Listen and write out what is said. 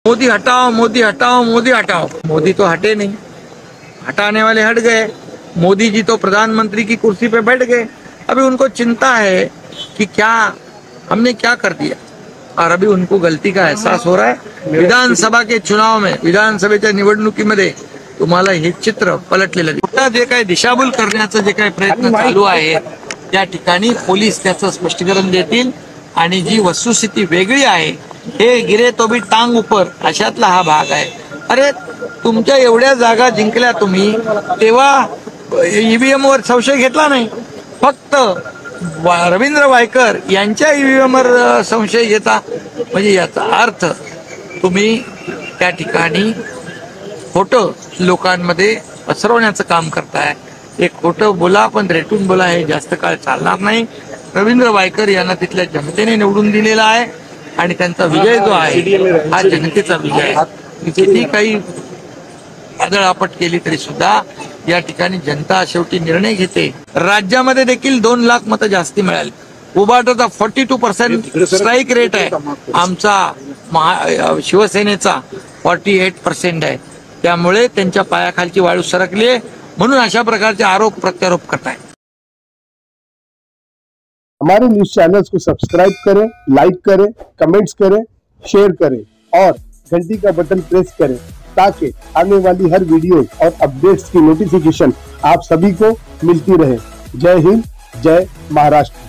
मोदी हटाओ, मोदी हटाओ, मोदी हटाओ। मोदी तो हटे नहीं, हटाने वाले हट गए। मोदी जी तो प्रधानमंत्री की कुर्सी पे बैठ गए। अभी उनको चिंता है कि क्या हमने क्या कर दिया, और अभी उनको गलती का एहसास हो रहा है। विधानसभा के चुनाव में, विधानसभेच्या निवडणुकीमध्ये तुम्हाला हे चित्र पलटलेलं दिसतं। जे काही दिशाभूल करण्याचं जे काही प्रयत्न चालू आहे त्या ठिकाणी पोलीस त्याचं स्पष्टीकरण देतील आणि जी वस्तुस्थिती वेगळी आहे, हे गिरे तो भी टांग ऊपर अशातला हा भाग आहे। अरे तुमच्या एवढ्या जागा जिंकल्या तुम्ही, तेव्हा ईव्हीएम वर संशय घेतला नाही, फक्त रवींद्र वायकर यांच्या ईव्हीएम वर संशय घेता। म्हणजे याचा अर्थ तुम्ही त्या ठिकाणी खोटं लोकांमध्ये पसरवण्याचं काम करताय। एक खोटं बोला पण रेटून बोला, हे जास्त काळ चालणार नाही। रवींद्र वायकर यांना तिथल्या जनतेने निवडून दिलेला आहे आणि त्यांचा विजय जो आहे हा जनतेचा विजय आहे। किती काही आदळआपट केली तरी सुद्धा या ठिकाणी जनता शेवटी निर्णय घेते। राज्यामध्ये देखील 2 लाख मतं जास्ती मिळाली। उबाटाचा 42% स्ट्राईक रेट आहे, आमचा शिवसेनेचा 48% आहे। त्यामुळे त्यांच्या पायाखालची वाळू सरकली आहे, म्हणून अशा प्रकारचे आरोप प्रत्यारोप करतायत। हमारे न्यूज चैनल्स को सब्सक्राइब करें, लाइक करें, कमेंट्स करें, शेयर करें और घंटी का बटन प्रेस करें ताकि आने वाली हर वीडियो और अपडेट्स की नोटिफिकेशन आप सभी को मिलती रहे। जय हिंद, जय महाराष्ट्र।